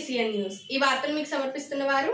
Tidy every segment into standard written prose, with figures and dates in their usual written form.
ECN news. ఈ వార్తలు మీకు సమర్పిస్తున్న వారు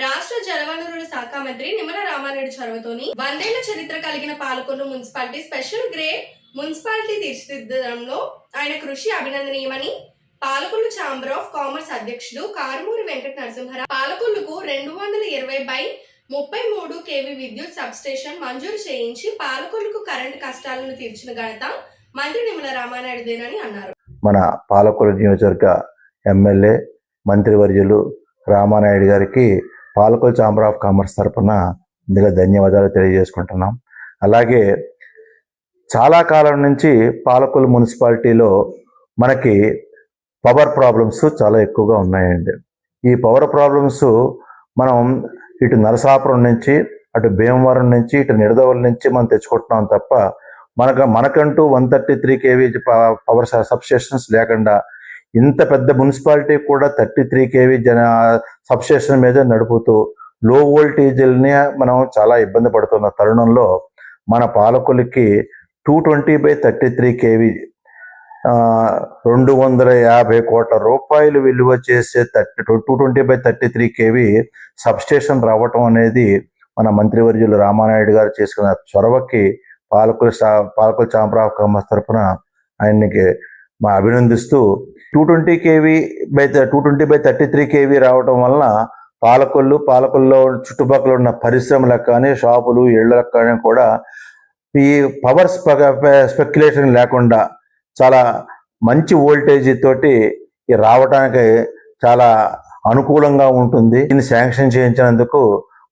రాష్ట్ర జలవనరుల శాఖ మంత్రి నిమ్మల రామారెడ్డి చొరవతోని 100 ఏళ్ల చరిత్ర కలిగిన Palakollu municipality special grade municipality తీర్చిదిద్దడంలో ఆయన కృషి అభినందనీయమని పాలకొల్లు ఛాంబర్ ఆఫ్ కామర్స్ అధ్యక్షుడు కారుమూరి వెంకట నరసింహరావు పాలకొల్లుకు 220/33 kV విద్యుత్ సబ్ స్టేషన్ మంజూరు చేయించి పాలకొల్లుకు కరెంటు కష్టాలను తీర్చిన ఘనత మంత్రి నిమ్మల రామారెడ్డిదేనని అన్నారు. మన పాలకొల్లు నియోజకవర్గ ఎమ్మెల్యే మంత్రివర్యులు రామానాయుడు గారికి పాలకొల్లు ఛాంబర్ ఆఫ్ కామర్స్ తరఫున ముందుగా ధన్యవాదాలు తెలియజేసుకుంటున్నాం. అలాగే చాలా కాలం నుంచి పాలకొల్లు మున్సిపాలిటీలో మనకి పవర్ ప్రాబ్లమ్స్ చాలా ఎక్కువగా ఉన్నాయండి. ఈ పవర్ ప్రాబ్లమ్స్ మనం ఇటు నరసాపురం నుంచి, అటు భీమవరం నుంచి, ఇటు నిడదవోలు నుంచి మనం తెచ్చుకుంటున్నాం తప్ప మనకంటూ 133 kV పవర్ సబ్స్టేషన్స్ లేకుండా ఇంత పెద్ద మున్సిపాలిటీ కూడా 33 kV సబ్స్టేషన్ మీద నడుపుతూ లో వోల్టేజ్ని మనం చాలా ఇబ్బంది పడుతున్న తరుణంలో మన పాలకొల్లుకి 220/33 kV 250 కోట్ల రూపాయలు విలువ చేసే 220/33 kV సబ్స్టేషన్ రావటం అనేది మన మంత్రివర్యులు రామానాయుడు గారు చేసుకున్న చొరవకి పాలకొల్లు ఛాంబర్ ఆఫ్ కామర్స్ తరఫున ఆయనకి అభినందిస్తూ 220/33 kV రావటం వలన పాలకొల్లులో చుట్టుపక్కల ఉన్న పరిశ్రమలకు కానీ, షాపులు, ఇళ్లకు కానీ కూడా ఈ పవర్ స్పెక్యులేషన్ లేకుండా చాలా మంచి వోల్టేజ్ తోటి రావడానికి చాలా అనుకూలంగా ఉంటుంది. దీన్ని శాంక్షన్ చేయించినందుకు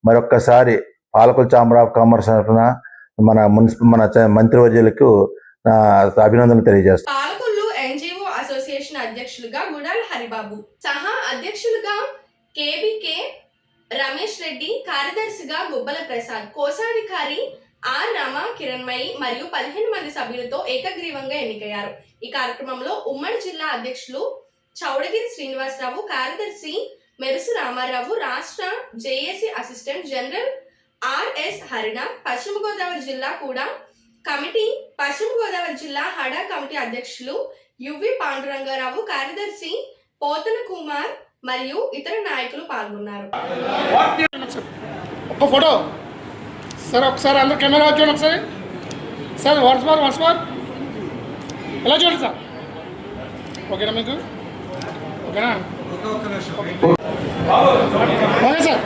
మరొక్కసారి పాలకొల్లు ఛాంబర్ ఆఫ్ కామర్స్ తరఫున మన మంత్రివర్యులకు అభినందనలు తెలియజేస్తాను. పాలకొల్లు ఎన్జిఓ అసోసియేషన్ అధ్యక్షులుగా గుడాల హరిబాబు, సహా అధ్యక్షులుగా కేబికే రమేష్ రెడ్డి, కార్యదర్శిగా గుబ్బల ప్రసాద్, కోశాధికారి ఆర్ రమా కిరణ్మయి మరియు 15 మంది సభ్యులతో ఏకగ్రీవంగా ఎన్నికయ్యారు. ఈ కార్యక్రమంలో ఉమ్మడి జిల్లా అధ్యక్షులు చౌడగిరి శ్రీనివాసరావు, కార్యదర్శి మెరుసు రామారావు, రాష్ట్ర JAC assistant general RS Harina, పశ్చిమ గోదావరి జిల్లా కూడా కమిటీ, పశ్చిమ గోదావరి జిల్లా హడా కమిటీ అధ్యక్షులు యువి పాండురంగారావు, కార్యదర్శి పోతన కుమార్ మరియు ఇతర నాయకులు పాల్గొన్నారు. సార్ ఒకసారి అందరు కెమెరా చూడండి. ఒకసారి సార్ వన్స్ మోర్ ఎలా చూడండి సార్. ఓకేనా మీకు? ఓకేనా? ఓకే సార్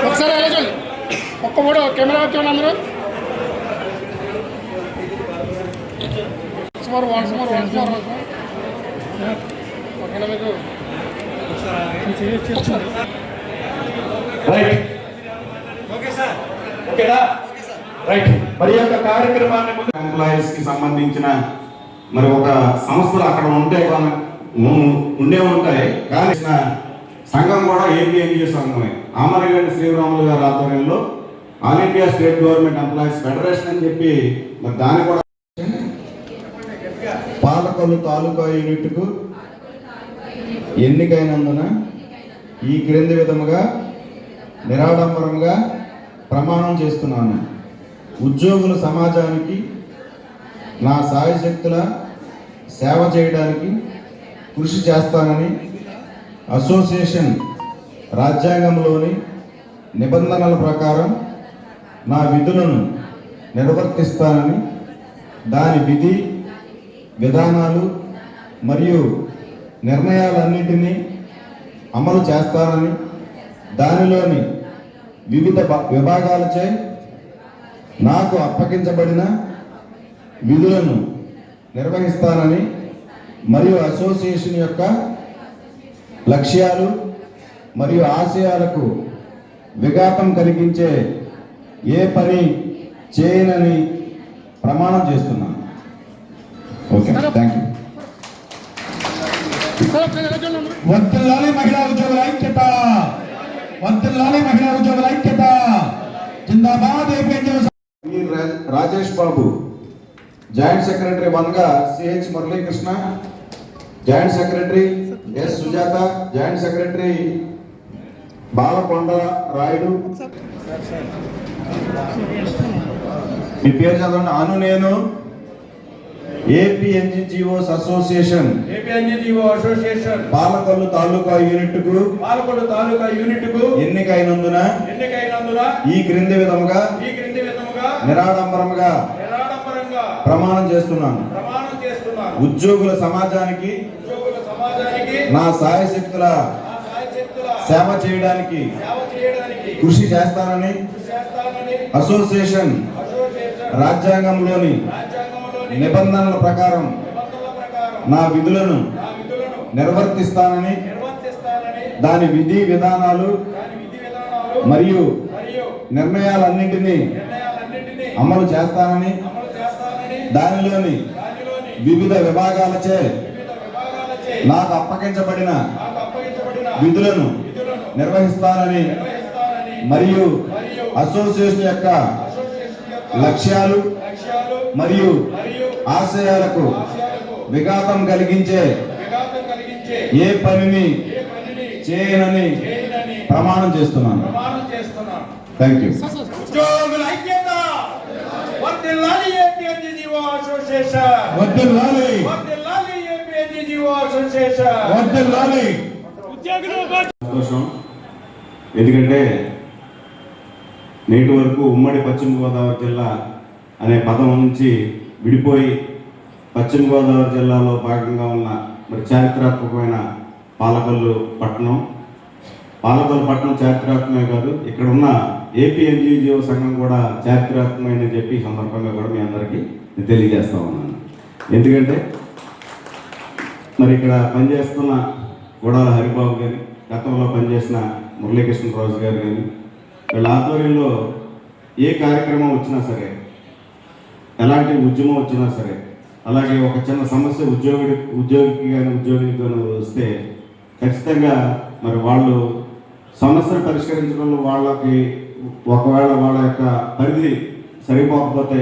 ఒకసారి ఎలా చూడండి. ఒక్క ఫోటో కెమెరా చూడండి అందరూ. వన్స్ మోర్ ఓకేనా మీకు? రైట్. మరి యొక్క కార్యక్రమాన్ని ఎంప్లాయీస్ కి సంబంధించిన మరి ఒక సంస్థలు అక్కడ ఉండే ఉంటాయి, కానీ సంఘం కూడా ఏపీఎన్జిఓ సంఘమే. ఆమరగండి శ్రీరాములు గారి ఆధ్వర్యంలో all India state government employees federation అని చెప్పి మరి దాన్ని కూడా పాలకొల్లు తాలూకా యూనిట్కు ఎన్నికైనందున ఈ క్రింది విధముగా నిరాడంబరంగా ప్రమాణం చేస్తున్నాను. ఉద్యోగుల సమాజానికి నా సాయశక్తుల సేవ చేయడానికి కృషి చేస్తానని, అసోసియేషన్ రాజ్యాంగంలోని నిబంధనల ప్రకారం నా విధులను నిర్వర్తిస్తానని, దాని విధి విధానాలు మరియు నిర్ణయాలన్నింటినీ అమలు చేస్తానని దానిలోని వివిధ విభాగాలచే నాకు అప్పగించబడిన విధులను నిర్వహిస్తానని మరియు అసోసియేషన్ యొక్క లక్ష్యాలు మరియు ఆశయాలకు విఘాతం కలిగించే ఏ పని చేయనని ప్రమాణం చేస్తున్నాను. Okay, thank you. సార్ ఒకసారి ఎలా చూడండి. వర్ధిల్లాలి మహిళా ఉద్యోగుల ఐక్యత, వర్ధిల్లాలి మహిళా ఉద్యోగుల ఐక్యత. జిందాబాద్ V. Rajesh Babu, joint secretary 1 గా CH Muralikrishna, joint secretary S Sujatha, joint secretary Balakonda Rayudu. మీ పేరు చదవండి. అను నేను APNGOs association Palakollu taluka unit కు ఎన్నికైనందున ఈ క్రింది విధముగా నిరాడంబరముగా ప్రమాణం చేస్తున్నాను. ఉద్యోగుల సమాజానికి నా సాయశక్తుల సేవ చేయడానికి కృషి చేస్తానని అసోసియేషన్ రాజ్యాంగంలోని నిబంధనల ప్రకారం నా విధులను నిర్వర్తిస్తానని దాని విధి విధానాలు మరియు నిర్ణయాలన్నింటినీ అమలు చేస్తానని దానిలోని వివిధ విభాగాలచే నాకు అప్పగించబడిన విధులను నిర్వహిస్తానని మరియు అసోసియేషన్ యొక్క లక్ష్యాలు మరియు ఆశయాలకు విఘాతం కలిగించే ఏ పనిని చేయనని ప్రమాణం చేస్తున్నాను. Thank you. ఉద్యోగుల ఐక్యత, వర్ధిల్లాలి ఏపీఎన్జిఓ అసోసియేషన్, వర్ధిల్లాలి ఏపీఎన్జిఓ అసోసియేషన్, వర్ధిల్లాలి. సంతోషం, ఎందుకంటే నేటి వరకు ఉమ్మడి పశ్చిమ గోదావరి జిల్లా అనే పదం నుంచి విడిపోయి పశ్చిమ గోదావరి జిల్లాలో భాగంగా ఉన్న మరి చారిత్రాత్మకమైన పాలకొల్లు పట్టణం చారిత్రాత్మకమే కాదు, ఇక్కడ ఉన్న ఏపీఎన్జిఓ సంఘం కూడా చారిత్రాత్మకమైనని చెప్పి ఈ సందర్భంగా కూడా మీ అందరికీ తెలియజేస్తా ఉన్నాను. ఎందుకంటే మరి ఇక్కడ పనిచేస్తున్న గుడాల హరిబాబు గారి, గతంలో పనిచేసిన మురళీకృష్ణరాజు గారు కానీ, వీళ్ళ ఆధ్వర్యంలో ఏ కార్యక్రమం వచ్చినా సరే, ఎలాంటి ఉద్యమం వచ్చినా సరే, అలాగే ఒక చిన్న సమస్య ఉద్యోగికి కానీ ఉద్యోగికి కానీ వస్తే ఖచ్చితంగా మరి వాళ్ళు సమస్యను పరిష్కరించడంలో వాళ్ళకి ఒకవేళ వాళ్ళ యొక్క పరిధి సరిపోకపోతే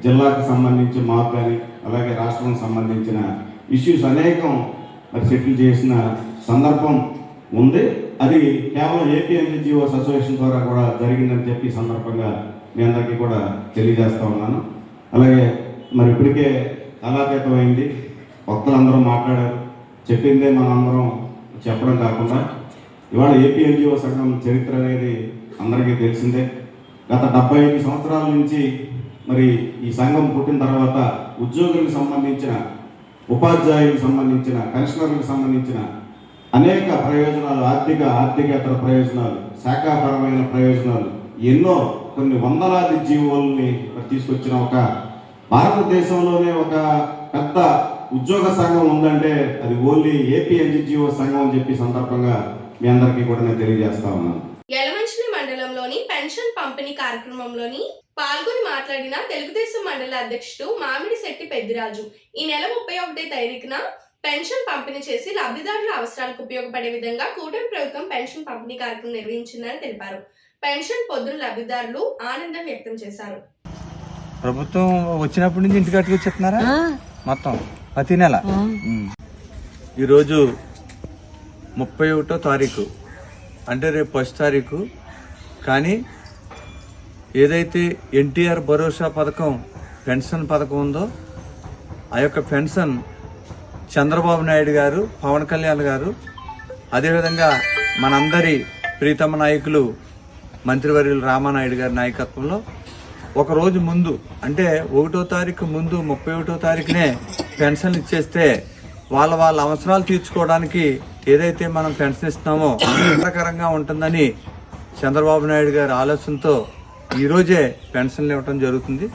జిల్లాకు సంబంధించి మాకు కానీ అలాగే రాష్ట్రానికి సంబంధించిన ఇష్యూస్ అనేకం మరి సెటిల్ చేసిన సందర్భం ఉంది. అది కేవలం ఏపీఎన్జిఓస్ అసోసియేషన్ ద్వారా కూడా జరిగిందని చెప్పి సందర్భంగా మీ అందరికీ కూడా తెలియజేస్తా ఉన్నాను. అలాగే మరి ఇప్పటికే కాలాతీతమైంది, భక్తులందరూ మాట్లాడారు, చెప్పిందే మనందరం చెప్పడం కాకుండా ఇవాళ ఏపీఎన్జిఓ సంఘం చరిత్ర అనేది అందరికీ తెలిసిందే. గత 75 సంవత్సరాల నుంచి మరి ఈ సంఘం పుట్టిన తర్వాత ఉద్యోగులకు సంబంధించిన, ఉపాధ్యాయులకు సంబంధించిన, పెన్షనర్లకు సంబంధించిన అనేక ప్రయోజనాలు, ఆర్థికేతర ప్రయోజనాలు, శాఖాపరమైన ప్రయోజనాలు ఎన్నో కొన్ని వందలాది జీవోల్ని తీసుకొచ్చిన ఒక భారతదేశంలోనే ఒక పెద్ద ఉద్యోగ సంఘం ఉందంటే అది ఓన్లీ ఏపీఎన్జిఓ సంఘం అని చెప్పి సందర్భంగా మీ అందరికీ కూడా నేను తెలియజేస్తా ఉన్నాను. యలమంచిలి మండలంలోని పెన్షన్ పంపిణీ కార్యక్రమంలోని పాల్గొని మాట్లాడిన తెలుగుదేశం మండల అధ్యక్షుడు మామిడిశెట్టి పెద్దిరాజు ఈ నెల 31వ తేదీన పెన్షన్ పంపిణీ చేసి లబ్ధిదారుల అవసరాలకు ఉపయోగపడే విధంగా కూటమి ప్రభుత్వం పెన్షన్ పంపిణీ కార్యక్రమం నిర్వహించిందని తెలిపారు. పెన్షన్ పొందిన లబ్ధిదారులు ఆనందం వ్యక్తం చేశారు. ప్రభుత్వం వచ్చినప్పటి నుంచి ఇంటికి కట్టుకొచ్చేస్తున్నారా మొత్తం ప్రతి నెల. ఈరోజు 31వ తారీఖు అంటే రేపు 1వ తారీఖు. కానీ ఏదైతే ఎన్టీఆర్ భరోసా పథకం, పెన్షన్ పథకం ఉందో ఆ యొక్క పెన్షన్ చంద్రబాబు నాయుడు గారు, పవన్ కళ్యాణ్ గారు, అదేవిధంగా మనందరి ప్రీతమ నాయకులు మంత్రివర్యులు రామానాయుడు గారి నాయకత్వంలో ఒకరోజు ముందు అంటే 1వ తారీఖు ముందు 31వ తారీఖునే పెన్షన్లు ఇచ్చేస్తే వాళ్ళ అవసరాలు తీర్చుకోవడానికి ఏదైతే మనం పెన్షన్ ఇస్తున్నామో ఉపయోగకరంగా ఉంటుందని చంద్రబాబు నాయుడు గారి ఆలోచనతో ఈరోజే పెన్షన్లు ఇవ్వడం జరుగుతుంది.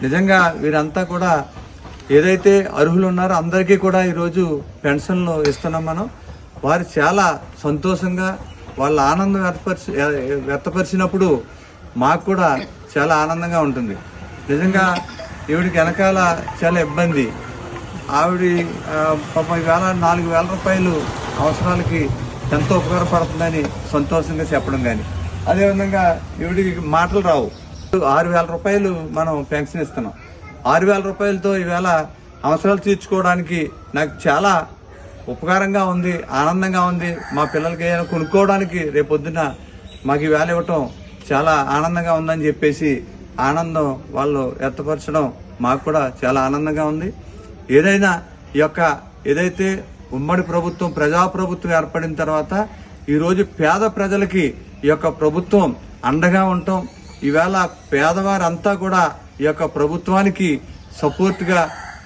నిజంగా వీరంతా కూడా ఏదైతే అర్హులు ఉన్నారో అందరికీ కూడా ఈరోజు పెన్షన్లు ఇస్తున్నాం మనం. వారు చాలా సంతోషంగా వాళ్ళ ఆనందం వ్యక్తపరిచినప్పుడు మాకు కూడా చాలా ఆనందంగా ఉంటుంది. నిజంగా ఈవిడికి వెనకాల చాలా ఇబ్బంది. ఆవిడ పాపం ఈవేళ 4,000 రూపాయలు అవసరాలకి ఎంతో ఉపకారపడుతుందని సంతోషంగా చెప్పడం కానీ, అదేవిధంగా ఈవిడికి మాటలు రావు. 6,000 రూపాయలు మనం పెన్షన్ ఇస్తున్నాం. 6,000 రూపాయలతో ఈవేళ అవసరాలు తీర్చుకోవడానికి నాకు చాలా ఉపకారంగా ఉంది, ఆనందంగా ఉంది. మా పిల్లలకి ఏదైనా కొనుక్కోవడానికి రేపొద్దున మాకు ఈవేళ ఇవ్వటం చాలా ఆనందంగా ఉందని చెప్పేసి ఆనందం వాళ్ళు వ్యక్తపరచడం మాకు కూడా చాలా ఆనందంగా ఉంది. ఏదైనా ఏదైతే ఉమ్మడి ప్రభుత్వం ప్రజాప్రభుత్వం ఏర్పడిన తర్వాత ఈరోజు పేద ప్రజలకి ఈ యొక్క ప్రభుత్వం అండగా ఉండటం, ఈవేళ పేదవారంతా కూడా ఈ యొక్క ప్రభుత్వానికి సపోర్ట్గా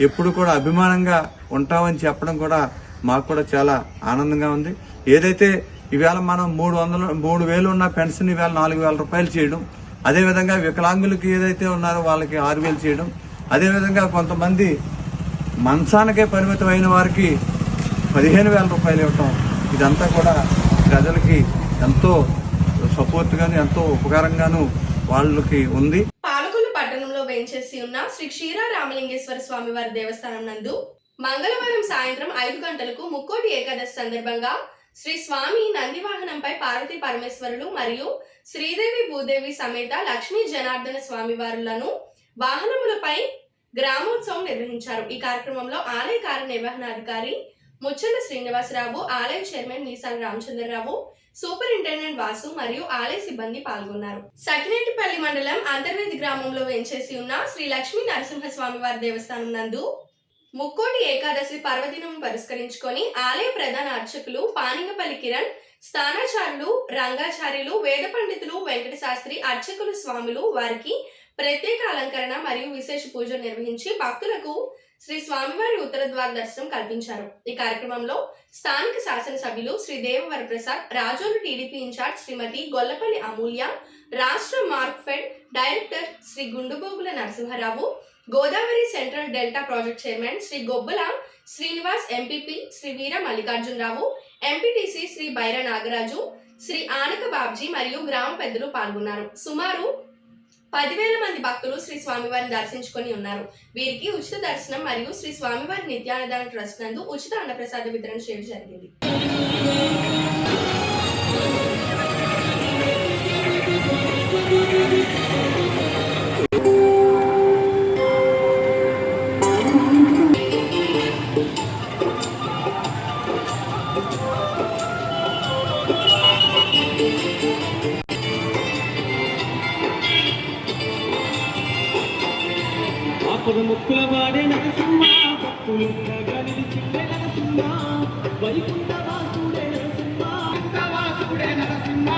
ఎప్పుడు కూడా అభిమానంగా ఉంటామని చెప్పడం కూడా మాకు కూడా చాలా ఆనందంగా ఉంది. ఏదైతే ఈవేళ మనం 3,000 ఉన్న పెన్షన్ ఈవేళ 4,000 రూపాయలు చేయడం, అదేవిధంగా వికలాంగులకి ఏదైతే ఉన్నారో వాళ్ళకి 6,000 చేయడం, అదేవిధంగా కొంతమంది మంచానికే పరిమితం అయిన వారికి 15,000 రూపాయలు ఇవ్వటం, ఇదంతా కూడా ప్రజలకి ఎంతో సపోర్ట్గాను ఎంతో ఉపకారంగాను వాళ్ళకి ఉంది. పాలకొల్లు పట్టణంలో వేంచేసి ఉన్న శ్రీ క్షీరారామలింగేశ్వర స్వామి వారి దేవస్థానం నందు మంగళవారం సాయంత్రం 5 గంటలకు ముక్కోటి ఏకాదశి సందర్భంగా శ్రీ స్వామి నందివాహనంపై పార్వతీ పరమేశ్వరులు మరియు శ్రీదేవి భూదేవి సమేత లక్ష్మీ జనార్దన స్వామి వారులను వాహనములపై గ్రామోత్సవం నిర్వహించారు. ఈ కార్యక్రమంలో ఆలయ కార్యనిర్వహణాధికారి ముచ్చల శ్రీనివాసరావు, ఆలయ చైర్మన్ మీసాల రామచంద్రరావు, సూపరింటెండెంట్ వాసు మరియు ఆలయ సిబ్బంది పాల్గొన్నారు. సకినేటిపల్లి మండలం అంతర్వేది గ్రామంలో వేంచేసి ఉన్న శ్రీ లక్ష్మీ నరసింహస్వామి వారి దేవస్థానం నందు ముక్కోటి ఏకాదశి పర్వదినం పురస్కరించుకొని ఆలయ ప్రధాన అర్చకులు పానింగపల్లి కిరణ్, స్థానాచారులు, రంగాచార్యులు, వేద పండితులు, వెంకట శాస్త్రి, అర్చకులు, స్వాములు వారికి ప్రత్యేక అలంకరణ మరియు విశేష పూజలు నిర్వహించి భక్తులకు శ్రీ స్వామివారి ఉత్తర ద్వార దర్శనం కల్పించారు. ఈ కార్యక్రమంలో స్థానిక శాసనసభ్యులు శ్రీ దేవవర ప్రసాద్, రాజోలు టీడీపీ ఇన్ఛార్జ్ శ్రీమతి గొల్లపల్లి అమూల్య, రాష్ట్ర markfed director Shri Gundubogula Narasimharao, Godavari central delta project chairman Shri Gobbala Srinivas, MPP Shri Veera Mallikarjunarao, MPTC Shri Baira Nagaraju, Shri Anaka Babji మరియు గ్రామ పెద్దలు పాల్గొన్నారు. సుమారు 10,000 మంది భక్తులు శ్రీ స్వామివారిని దర్శించుకొని ఉన్నారు. వీరికి ఉచిత దర్శనం మరియు శ్రీ స్వామివారి నిత్యాన్నదాన ట్రస్ట్ నందు ఉచిత అన్నప్రసాద వితరణ చేయడం జరిగింది. ముక్కుల వాడే నరసింహ, భక్తులు నిలిచిందే నరసింహ, వైకుంఠ వాసుడే నరసింహ, వాసుడే నరసింహ.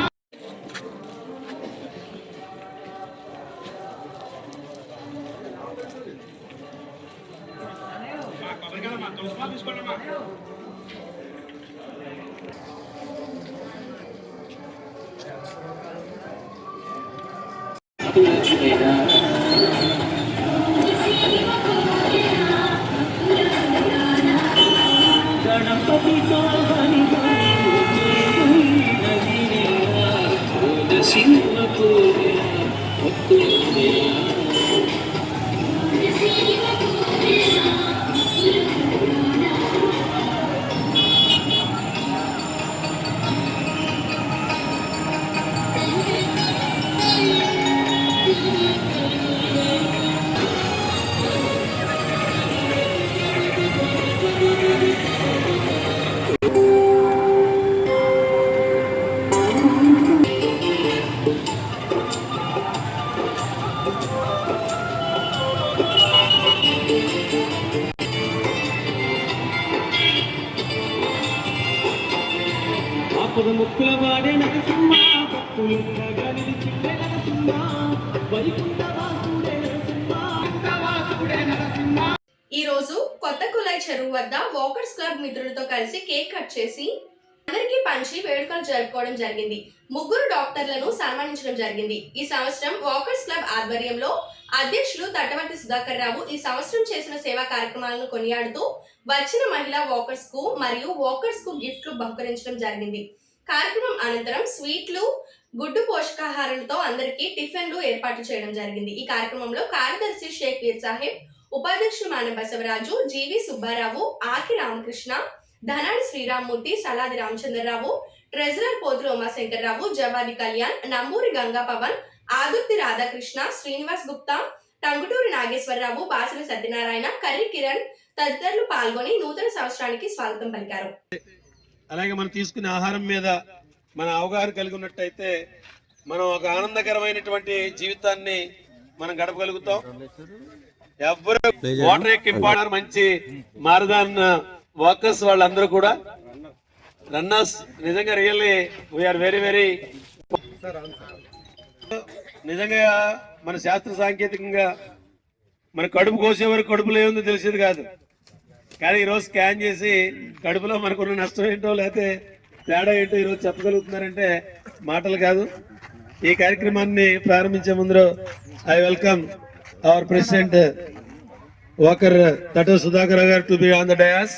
ముక్కుల వాడే నరసింహ, భక్తులు నిలిచిందే నరసింహ, వైకుంఠ వాసుడే నరసింహ, వాసుడే నరసింహ. ఈ రోజు కొత్త కులాయి చెరువు వద్ద వాకర్స్ క్లబ్ మిత్రులతో కలిసి కేక్ కట్ చేసి అందరికీ పంచి వేడుకలు జరుపుకోవడం జరిగింది. ముగ్గురు డాక్టర్లను సన్మానించడం జరిగింది. ఈ సంవత్సరం వాకర్స్ క్లబ్ ఆధ్వర్యంలో అధ్యక్షులు తటవర్తి సుధాకర్ రావు ఈ సంవత్సరం చేసిన సేవా కార్యక్రమాలను కొనియాడుతూ వచ్చిన మహిళా వాకర్స్ కు మరియు వాకర్స్ కు గిఫ్ట్లు బహుకరించడం జరిగింది. కార్యక్రమం అనంతరం స్వీట్లు, గుడ్డు పోషకాహారాలతో అందరికీ టిఫిన్లు ఏర్పాటు చేయడం జరిగింది. ఈ కార్యక్రమంలో కార్యదర్శి షేక్ పీర్ సాహెబ్, ఉపాధ్యక్షులు మానవ బసవరాజు, జీవి సుబ్బారావు, ఆకి రామకృష్ణ, ధనాడి శ్రీరామ్మూర్తి, సలాది రామచంద్రరావు, ట్రెజరర్ పోతుల ఉమాశంకర్రావు, జవాది కళ్యాణ్, నంబూరి గంగా పవన్, ఆదుర్తి రాధాకృష్ణ, శ్రీనివాస్ గుప్తా, టంగుటూరి నాగేశ్వరరావు, బాసల సత్యనారాయణ, కర్రి కిరణ్ తదితరులు పాల్గొని నూతన సంవత్సరానికి స్వాగతం పలికారు. అలాగే మనం తీసుకునే ఆహారం మీద మన అవగాహన కలిగి ఉన్నట్టయితే మనం ఒక ఆనందకరమైనటువంటి జీవితాన్ని మనం గడపగలుగుతాం. ఎవరు వాటర్ ఇంపార్టెంట్ మంచి మారదాన్ వాకర్స్ వాళ్ళందరూ కూడా రన్నర్స్ నిజంగా రియల్లీ వీఆర్ వెరీ వెరీ నిజంగా మన శాస్త్ర సాంకేతికంగా మన కడుపు కోసే వరకు కడుపులో ఏముందో తెలిసేది కాదు. కానీ ఈరోజు స్కాన్ చేసి కడుపులో మనకున్న నష్టం ఏంటో లేకపోతే తేడా ఏంటో ఈరోజు చెప్పగలుగుతున్నారంటే మాటలు కాదు. ఈ కార్యక్రమాన్ని ప్రారంభించే ముందు I welcome our president walker Tata Sudhakar గారు to be on the dais.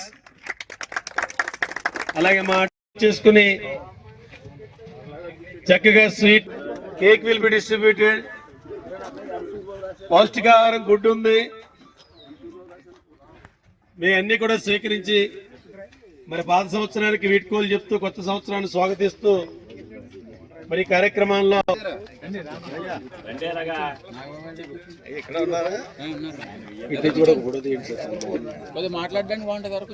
అలాగే మా చేసుకుని చక్కగా sweet cake will be distributed. పౌష్టికాహారం గుడ్డు ఉంది, మీ అన్ని కూడా స్వీకరించి మరి పాత సంవత్సరానికి వీడ్కోలు చెప్తూ కొత్త సంవత్సరాన్ని స్వాగతిస్తూ మరి కార్యక్రమాల్లో మాట్లాడడానికి బాగుంటుంది వరకు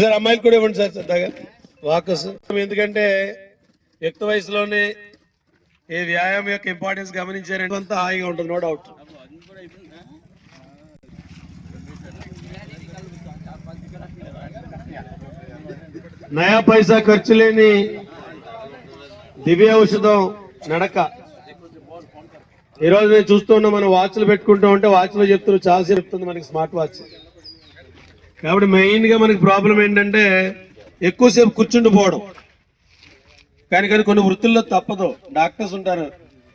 సార్ అమ్మాయిలు కూడా ఇవ్వండి సార్ సరదాగా వాకర్స్. ఎందుకంటే యుక్త వయసులోనే ఈ వ్యాయామం యొక్క ఇంపార్టెన్స్ గమనించారంటే అంతా హాయిగా ఉంటుంది, నో డౌట్. నయా పైసా ఖర్చు లేని దివ్య ఔషధం నడక. ఈరోజు నేను చూస్తున్నా మనం వాచ్లు పెట్టుకుంటూ ఉంటే వాచ్లో చెప్తున్నారు చాలా చెప్తుంది మనకి స్మార్ట్ వాచ్. కాబట్టి మెయిన్ గా మనకి ప్రాబ్లం ఏంటంటే ఎక్కువసేపు కూర్చుండిపోవడం. కానీ కొన్ని వృత్తుల్లో తప్పదు. డాక్టర్స్ ఉంటారు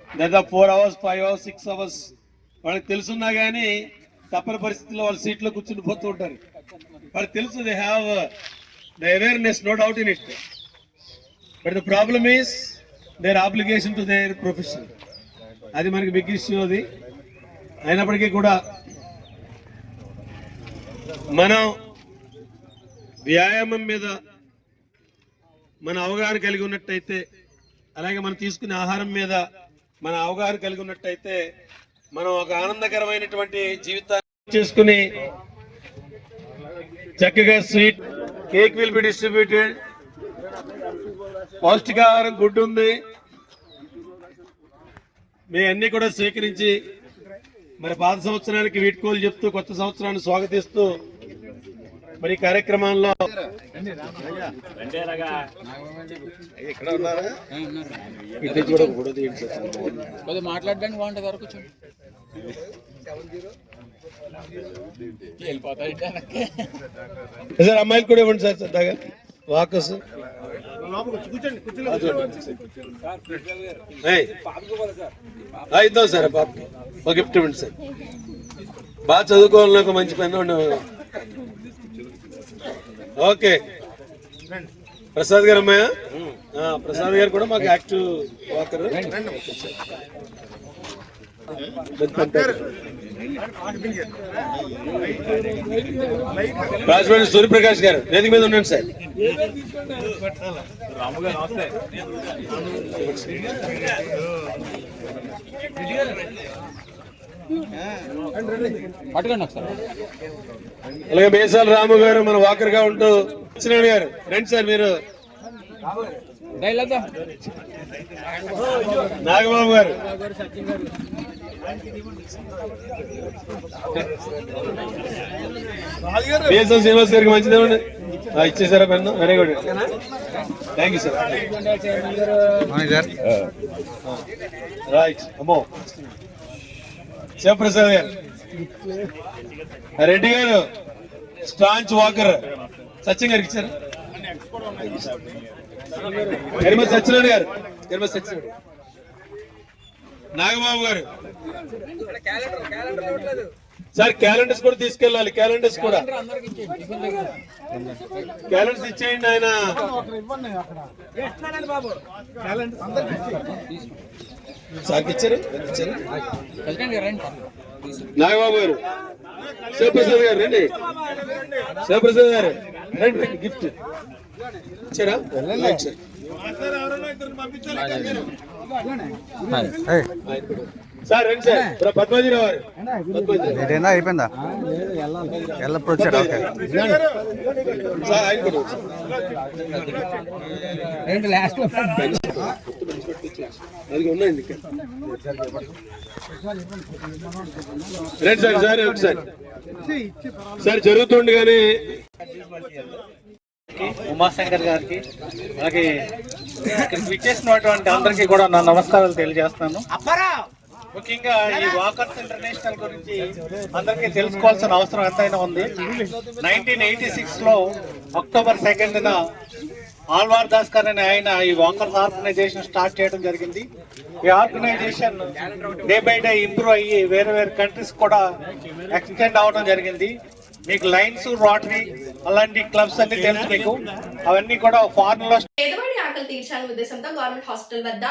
దాదాపు 4 hours 5 hours 6 hours వాళ్ళకి తెలుసున్నా కానీ తప్పని పరిస్థితుల్లో వాళ్ళ సీట్లో కూర్చుని పోతూ ఉంటారు. వాళ్ళకి తెలుసు, they have the awareness, no doubt in it. But the problem is their obligation to their profession. అది మనకి బిగ్ ఇష్యూ. అది అయినప్పటికీ కూడా మనం వ్యాయామం మీద మన అవగాహన కలిగి ఉన్నట్టయితే, అలాగే మనం తీసుకునే ఆహారం మీద మన అవగాహన కలిగి ఉన్నట్టయితే మనం ఒక ఆనందకరమైనటువంటి జీవితాన్ని చేసుకుని చక్కగా sweet cake will be distributed. పౌష్టికాహారం గుడ్డు ఉంది, మీ అన్ని కూడా స్వీకరించి మరి పాత సంవత్సరానికి వీడ్కోలు చెప్తూ కొత్త సంవత్సరాన్ని స్వాగతిస్తూ మరి కార్యక్రమాల్లో మాట్లాడడానికి బాగుంటుంది వరకు సార్ అమ్మాయిలు కూడా ఇవ్వండి సార్ సరదాగా వాకర్స్. ఇద్దాం సార్ పాప ఒక గిఫ్ట్ ఇవ్వండి సార్. బాగా చదువుకోవాలని ఒక మంచి పెన్ను ఉండవు. ఓకే ప్రసాద్ గారు అమ్మాయ, ప్రసాద్ గారు కూడా మాకు యాక్టివ్ వాకర్. రాజమండ్రి సూర్యప్రకాష్ గారు వేదిక మీద ఉండండి సార్. అలాగే మేసాల రాము గారు మన వాకర్ గా ఉంటూ సత్యనారాయణ గారు రండి సార్. మీరు నాగబాబు గారు, బిఎస్ఎన్ శ్రీనివాస్ గారికి మంచిదేమండి ఇచ్చేసారా pen? Very good, thank you sir. Right అమ్మో శివప్రసాద్ గారు రెడ్డి గారు స్టాంచ్ వాకర్ సచిన్ గారికి ఇచ్చారు. ఎర్మ సత్యనారాయణ గారు, ఎర్మ సత్యనారాయణ, నాగబాబు గారు. సార్ క్యాలెండర్స్ కూడా తీసుకెళ్ళాలి, క్యాలెండర్స్ కూడా క్యాలెండర్స్ ఇచ్చేయండి. ఆయన సార్కి ఇచ్చారు. నాగబాబు గారు, శివప్రసాద్ గారు రండి, శివప్రసాద్ గారు రండి, గిఫ్ట్ ఇచ్చారా? సార్ రండి సార్. పద్మాజీరావు గారు అయిపోయిందా? ఎల్లప్పుడు వచ్చారు. సార్ ఆయన కూడా అది ఉన్నాయండి. రండి సార్. సార్ ఒకసారి సార్ జరుగుతుండగానే ఉమాశంకర్ గారికి, అలాగే ఇక్కడికి విచ్చేసినటువంటి అందరికీ కూడా నా నమస్కారాలు తెలియజేస్తున్నాను. ముఖ్యంగా ఈ వాకర్స్ ఇంటర్నేషనల్ గురించి అందరికీ తెలుసుకోవాల్సిన అవసరం ఎంతైనా ఉంది. 1986 లో అక్టోబర్ 2న ఆల్వార్ దాస్ గారు అనే ఆయన ఈ వాకర్స్ ఆర్గనైజేషన్ స్టార్ట్ చేయడం జరిగింది. ఈ organisation day by day improve అయ్యి వేరే వేరే కంట్రీస్ కూడా ఎక్స్టెండ్ అవడం జరిగింది. మీకు లైన్స్, రోటరీ అలాంటి క్లబ్స్ అన్ని తెలుసు మీకు. అవన్నీ కూడా ఫారెన్ లో. పేదవాడి ఆకలి తీర్చాలనే ఉద్దేశంతో గవర్నమెంట్ హాస్పిటల్ వద్ద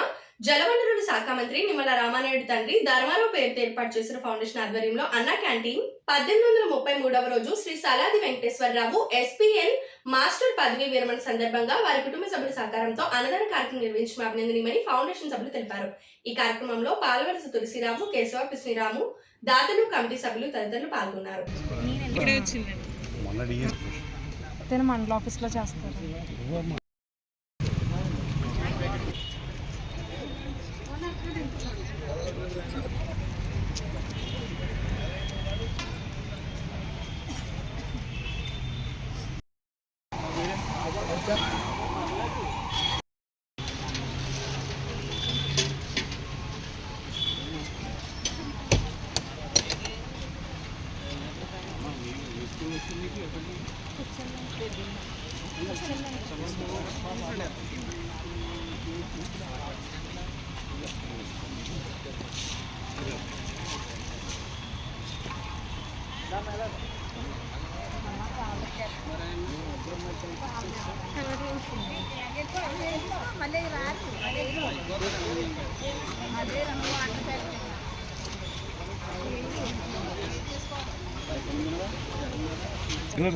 జలవనరుల శాఖ మంత్రి నిమ్మల రామానాయుడు తండ్రి ధర్మారావు పేరుతో ఏర్పాటు చేసిన ఫౌండేషన్ ఆధ్వర్యంలో అన్నా క్యాంటీన్ 1833వ రోజు శ్రీ సలాది వెంకటేశ్వరరావు SPN మాస్టర్ పదవి విరమణ సందర్భంగా వారి కుటుంబ సభ్యుల సహకారంతో అన్నదాన కార్యక్రమం నిర్వహించిన అభినందనీయమని ఫౌండేషన్ సభ్యులు తెలిపారు. ఈ కార్యక్రమంలో పాలవలస తులసిరావు, కేశవ కృష్ణరాము, దాతలు, కమిటీ సభ్యులు తదితరులు పాల్గొన్నారు. మండల ఆఫీస్లో చేస్తారు.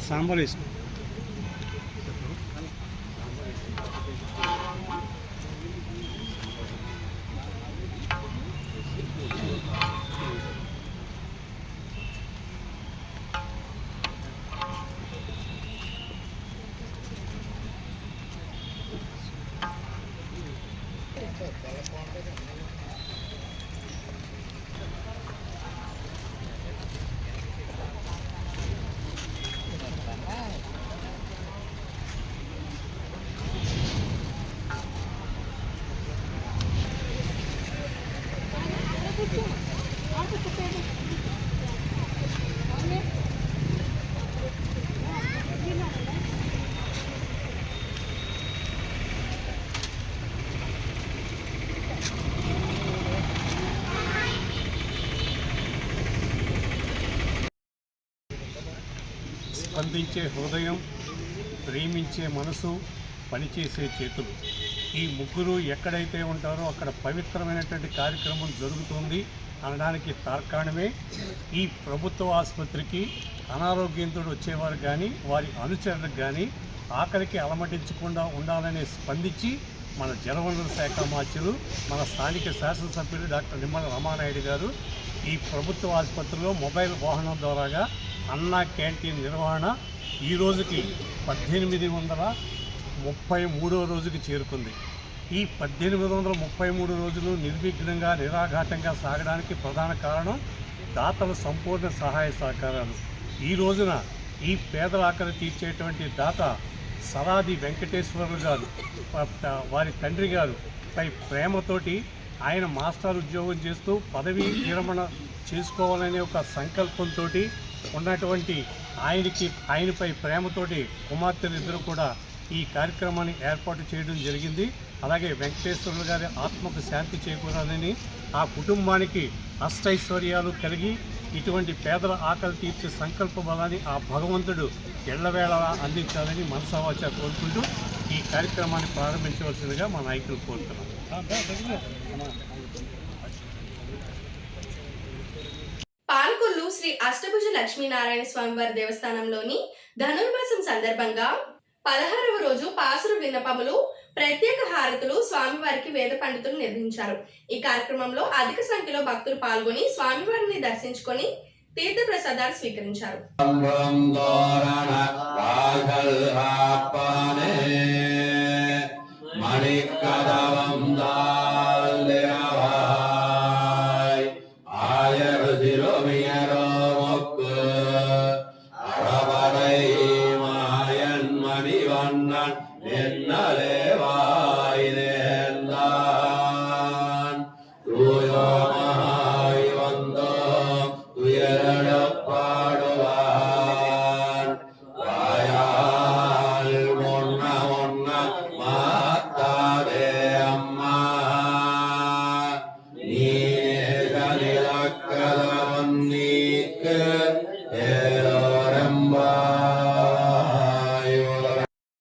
సాంబార్ వేసుకో. స్పందించే హృదయం, ప్రేమించే మనసు, పనిచేసే చేతులు, ఈ ముగ్గురు ఎక్కడైతే ఉంటారో అక్కడ పవిత్రమైనటువంటి కార్యక్రమం జరుగుతుంది అనడానికి తార్కాణమే ఈ ప్రభుత్వ ఆసుపత్రికి అనారోగ్యంతో వచ్చేవారు కానీ వారి అనుచరులకు కానీ ఆకలికి అలమటించకుండా ఉండాలని స్పందించి మన జలవనరుల శాఖ మాత్యులు, మన స్థానిక శాసనసభ్యులు డాక్టర్ నిమ్మల రామానాయుడు గారు ఈ ప్రభుత్వ ఆసుపత్రిలో మొబైల్ వాహనం ద్వారాగా అన్నా క్యాంటీన్ నిర్వహణ ఈ రోజుకి 1833వ రోజుకి చేరుకుంది. ఈ 1833 రోజులు నిర్విఘ్నంగా నిరాఘాటంగా సాగడానికి ప్రధాన కారణం దాతల సంపూర్ణ సహాయ సహకారాలు. ఈ రోజున ఈ పేదల ఆకలి తీర్చేటువంటి దాత సలాది వెంకటేశ్వరులు గారు, వారి తండ్రి గారు పై ప్రేమతోటి ఆయన మాస్టర్ ఉద్యోగం చేస్తూ పదవీ విరమణ చేసుకోవాలనే ఒక సంకల్పంతో ఉన్నటువంటి ఆయనపై ప్రేమతోటి కుమార్తెలిద్దరూ కూడా ఈ కార్యక్రమాన్ని ఏర్పాటు చేయడం జరిగింది. అలాగే వెంకటేశ్వరులు గారి ఆత్మకు శాంతి చేకూరాలని, ఆ కుటుంబానికి అష్టైశ్వర్యాలు కలిగి ఇటువంటి పేదల ఆకలి తీర్చే సంకల్ప బలాన్ని ఆ భగవంతుడు ఎళ్లవేళలా అందించాలని మనసావాచ కోరుకుంటూ ఈ కార్యక్రమాన్ని ప్రారంభించవలసిందిగా మా నాయకులు కోరుతున్నాం. పాల్కొల్లు శ్రీ అష్టభుజ లక్ష్మీనారాయణ స్వామివారి దేవస్థానంలోని ధనుర్మాసం సందర్భంగా 16వ రోజు పాసురు విన్నపములు, ప్రత్యేక హారతులు స్వామివారికి వేద పండితులు నిర్వహించారు. ఈ కార్యక్రమంలో అధిక సంఖ్యలో భక్తులు పాల్గొని స్వామివారిని దర్శించుకొని తీర్థ ప్రసాదాలు స్వీకరించారు.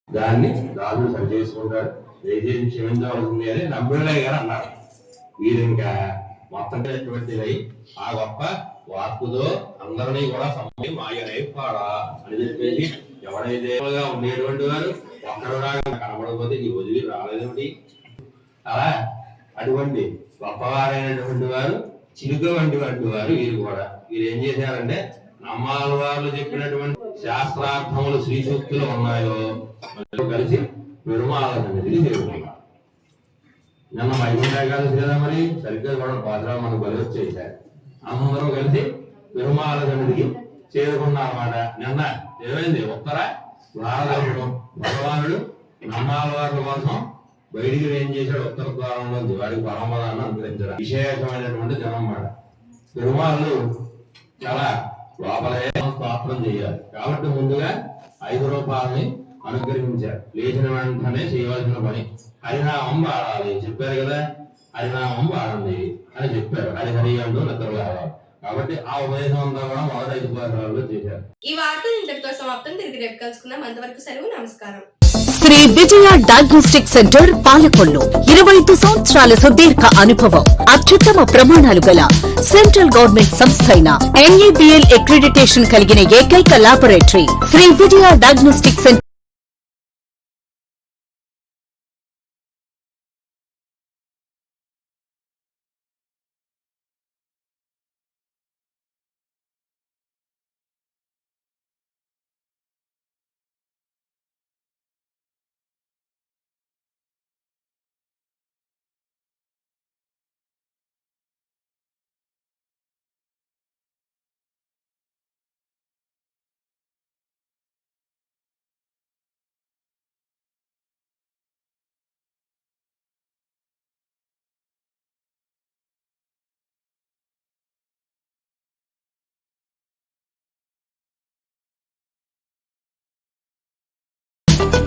దాన్ని రాజు సరి చేసుకుంటారు. దయచేసి క్షమించవలసింది అని నమ్మిళ్ళయ్య గారు అన్నారు. వీరు ఇంకా మొత్తం ఆ గొప్ప వాక్కుతో అందరినీ కూడా సమయం మాయనైపాడా అని చెప్పేసి ఎవడైతే ఉండేటువంటి వారు ఒక్కరు కనబడకపోతే నీ వదిలి రాలేదేమిటి అలా అటువంటి గొప్పవారైనటువంటి వారు చిలుక వంటి వారు వీరు కూడా. వీరు ఏం చేశారంటే నమ్మాల వారు చెప్పినటువంటి శాస్త్రార్థములు శ్రీ సూక్తులు ఉన్నాయో కలిసి పెరుమాళకి చేరుకున్నారు. నిన్న వైకుంఠ ఏకాదశి కదా, మరి సరిగ్గా కూడా పాత్రలు మనకు బలి వచ్చేసారు. అందరూ కలిసి పెరుమాళ సన్నిధికి చేరుకున్నారన్నమాట. నిన్న ఏమైంది, ఉత్తర ద్వారదర్శనం భగవానుడు నమ్మాల వారి కోసం బయటికి ఏం చేశాడు, ఉత్తర ద్వారంలో వారికి పరమదాన్ని అనుగ్రహించారు. విశేషమైనటువంటి జనం మాట. పెరుమాళ్ళు చాలా లోపలే స్తోత్రం చేయాలి కాబట్టి ముందుగా 5 రూపాయలని అనుగ్రహించారు. లేచిన వెంటనే చేయవలసిన పని హరినామం వాడాలి చెప్పారు కదా, హరినామం వాడండి అని చెప్పారు. హరిహరి అంటూ నిద్ర లేవాలి. కాబట్టి ఆ ఉపదేశం అంతా కూడా మొదటి 5 పాఠాలలో చేశారు. ఈ వార్తలు ఇంతటితో సమాప్తం. తిరిగి రేపు కలుసుకుందాం. అంతవరకు సెలవు. నమస్కారం. శ్రీ విజయ డయాగ్నోస్టిక్ సెంటర్ పాలకొల్లు 25 సంవత్సరాల సుదీర్ఘ అనుభవం, అత్యుత్తమ ప్రమాణాలు గల సెంట్రల్ గవర్నమెంట్ సంస్థ అయిన NABL అక్రిడిటేషన్ కలిగిన ఏకైక లాబొరేటరీ శ్రీ విజయ డయాగ్నోస్టిక్ సెంటర్.